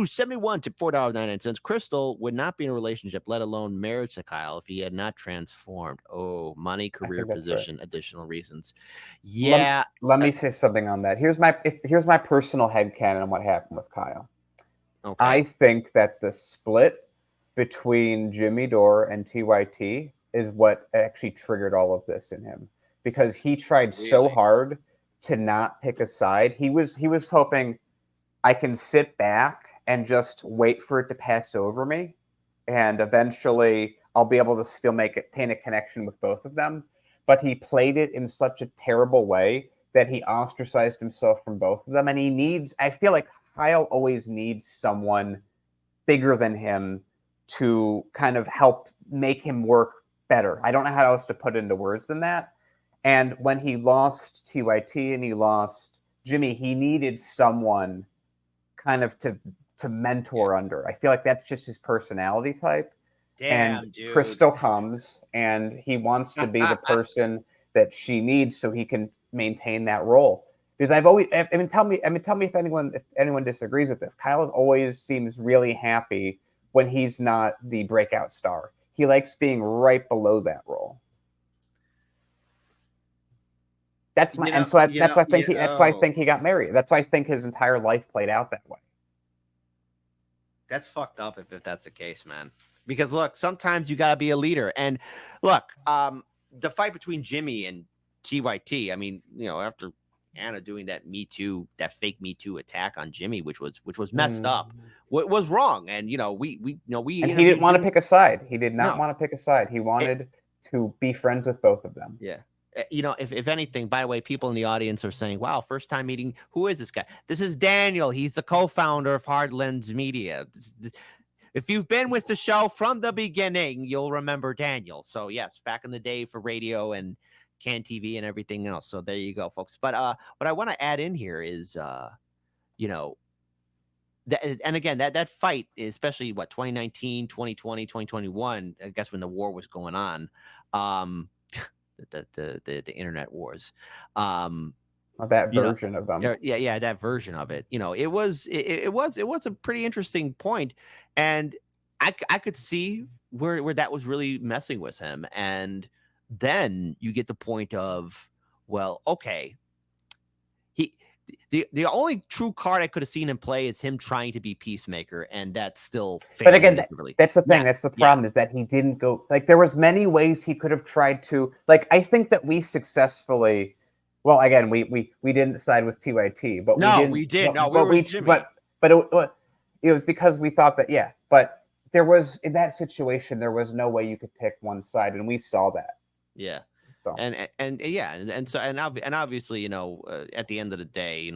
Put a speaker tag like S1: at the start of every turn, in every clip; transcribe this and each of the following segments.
S1: Ooh, 71 to $4.99. Crystal would not be in a relationship, let alone marriage to Kyle, if he had not transformed. Oh, money,
S2: I
S1: career,
S2: think that's right.
S1: position, additional reasons.
S2: Let,
S1: Yeah.
S2: let me say something on that. Here's my personal headcanon on what happened with Kyle. I
S1: Okay.
S2: think that the split between Jimmy Dore and TYT is what actually triggered all of this in him, because he tried so
S1: Really?
S2: hard to not pick a side. He was hoping, I can sit back and just wait for it to pass over me, and eventually I'll be able to still maintain a connection with both of them. But he played it in such a terrible way that he ostracized himself from both of them. And I feel like Kyle always needs someone bigger than him to kind of help make him work better. I don't know how else to put it into words than that. And when he lost TYT and he lost Jimmy, he needed someone kind of to mentor under. I feel like that's just his personality type. And
S1: Damn, dude.
S2: Crystal comes and he wants to be the person that she needs so he can maintain that role. Because tell me if anyone disagrees with this. Kyle always seems really happy when he's not the breakout star. He likes being right below that role. That's why I think he got married. That's why I think his entire life played out that way.
S1: That's fucked up if that's the case, man. Because look, sometimes you gotta be a leader. And look, the fight between Jimmy and TYT, I mean, after Anna doing that fake Me Too attack on Jimmy, which was messed up, was wrong. And we
S2: and he didn't want to pick a side. He did not
S1: No.
S2: want to pick a side. He wanted to be friends with both of them.
S1: Yeah. If anything, by the way, people in the audience are saying, wow, first time meeting. Who is this guy? This is Daniel. He's the co-founder of Hard Lens Media. If you've been with the show from the beginning, you'll remember Daniel. So yes, back in the day for radio and Can TV and everything else. So there you go, folks. But what I want to add in here is, and again, that fight, especially 2019, 2020, 2021, I guess when the war was going on, the internet wars,
S2: that version of them.
S1: Yeah, that version of it. It was a pretty interesting point, and I could see where that was really messing with him. And then you get the point of, well, okay, the only true card I could have seen him play is him trying to be peacemaker, and that's still.
S2: But again, that's the thing. Yeah. That's the problem is that he didn't go. Like, there was many ways he could have tried to. Like, I think that we successfully. Well, again, we didn't decide with TYT, but
S1: we did.
S2: But it was because we thought that, yeah. But there was, in that situation, there was no way you could pick one side, and we saw that.
S1: Yeah. So. And obviously, at the end of the day,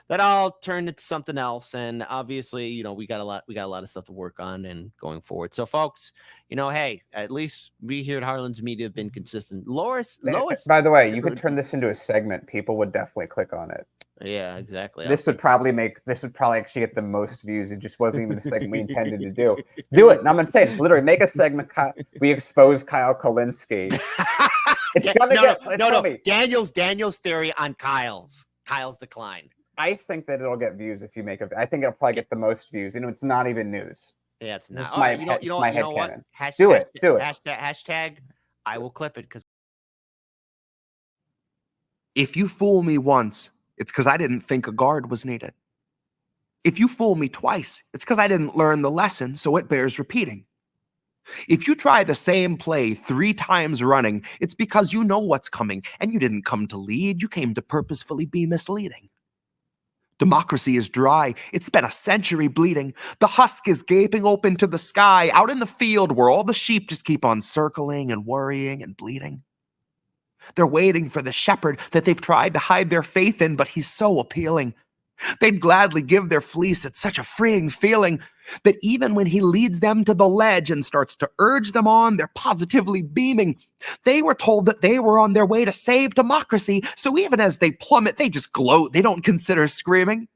S1: that all turned into something else. And obviously, we got a lot of stuff to work on and going forward. So, folks, hey, at least we here at Harlan's Media have been consistent. Lois.
S2: By the way, you could turn this into a segment. People would definitely click on it.
S1: Yeah, exactly.
S2: This would probably actually get the most views. It just wasn't even a segment we intended to do. Do it. And I'm going to say it. Literally, make a segment. We expose Kyle Kulinski. It's going to get...
S1: Daniel's theory on Kyle's decline.
S2: I think that it'll get views if you make it. I think it'll probably get the most views. It's not even news.
S1: Yeah, it's not.
S2: It's my headcanon. Do it.
S1: Hashtag, I will clip it. Because
S3: if you fool me once, it's because I didn't think a guard was needed. If you fool me twice, it's because I didn't learn the lesson, so it bears repeating. If you try the same play 3 times running, it's because you know what's coming, and you didn't come to lead, you came to purposefully be misleading. Democracy is dry. It's been a century bleeding. The husk is gaping open to the sky, out in the field where all the sheep just keep on circling and worrying and bleeding. They're waiting for the shepherd that they've tried to hide their faith in, but he's so appealing. They'd gladly give their fleece. It's such a freeing feeling that even when he leads them to the ledge and starts to urge them on, they're positively beaming. They were told that they were on their way to save democracy, so even as they plummet, they just gloat. They don't consider screaming.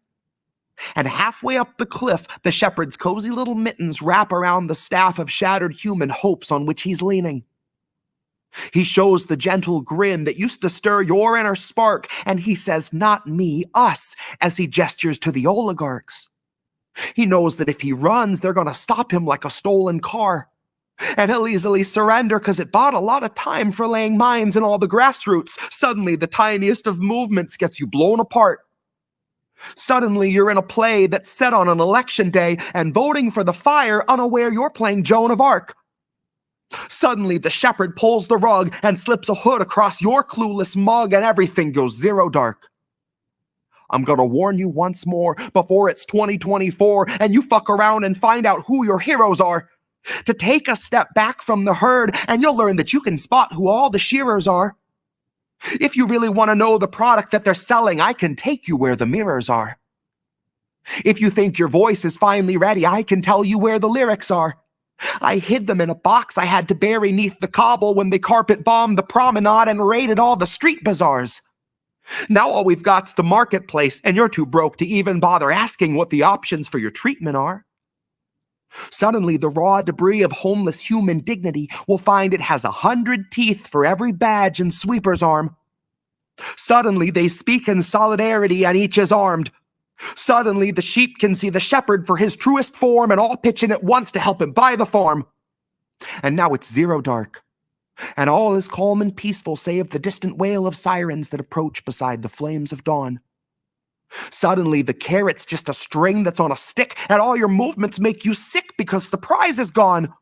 S3: And halfway up the cliff, the shepherd's cozy little mittens wrap around the staff of shattered human hopes on which he's leaning. He shows the gentle grin that used to stir your inner spark, and he says, not me, us, as he gestures to the oligarchs. He knows that if he runs, they're going to stop him like a stolen car. And he'll easily surrender because it bought a lot of time for laying mines in all the grassroots. Suddenly, the tiniest of movements gets you blown apart. Suddenly, you're in a play that's set on an election day and voting for the fire, unaware you're playing Joan of Arc. Suddenly, the shepherd pulls the rug and slips a hood across your clueless mug and everything goes zero dark. I'm gonna warn you once more before it's 2024 and you fuck around and find out who your heroes are. To take a step back from the herd and you'll learn that you can spot who all the shearers are. If you really want to know the product that they're selling, I can take you where the mirrors are. If you think your voice is finally ready, I can tell you where the lyrics are. I hid them in a box I had to bury neath the cobble when they carpet bombed the promenade and raided all the street bazaars. Now all we've got's the marketplace, and you're too broke to even bother asking what the options for your treatment are. Suddenly, the raw debris of homeless human dignity will find it has 100 teeth for every badge and sweeper's arm. Suddenly, they speak in solidarity and each is armed. Suddenly, the sheep can see the shepherd for his truest form and all pitch in at once to help him buy the farm. And now it's zero dark. And all is calm and peaceful save the distant wail of sirens that approach beside the flames of dawn. Suddenly, the carrot's just a string that's on a stick, and all your movements make you sick because the prize is gone.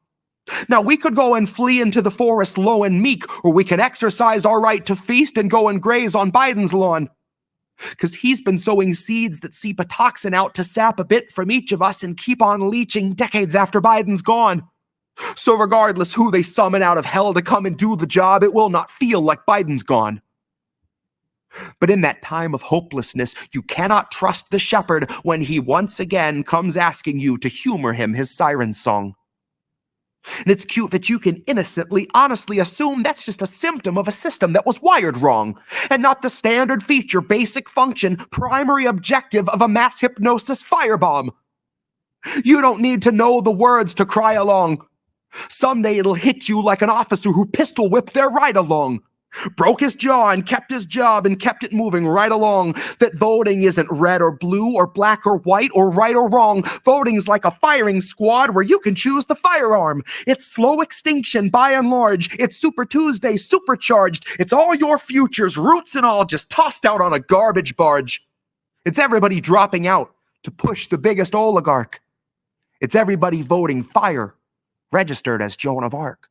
S3: Now, we could go and flee into the forest low and meek, or we can exercise our right to feast and go and graze on Biden's lawn. Because he's been sowing seeds that seep a toxin out to sap a bit from each of us and keep on leaching decades after Biden's gone. So regardless who they summon out of hell to come and do the job, it will not feel like Biden's gone. But in that time of hopelessness, you cannot trust the shepherd when he once again comes asking you to humor him his siren song. And it's cute that you can innocently, honestly assume that's just a symptom of a system that was wired wrong, and not the standard feature, basic function, primary objective of a mass hypnosis firebomb. You don't need to know the words to cry along. Someday it'll hit you like an officer who pistol whipped their ride along. Broke his jaw and kept his job and kept it moving right along. That voting isn't red or blue or black or white or right or wrong. Voting's like a firing squad where you can choose the firearm. It's slow extinction by and large. It's Super Tuesday supercharged. It's all your futures, roots and all, just tossed out on a garbage barge. It's everybody dropping out to push the biggest oligarch. It's everybody voting fire, registered as Joan of Arc.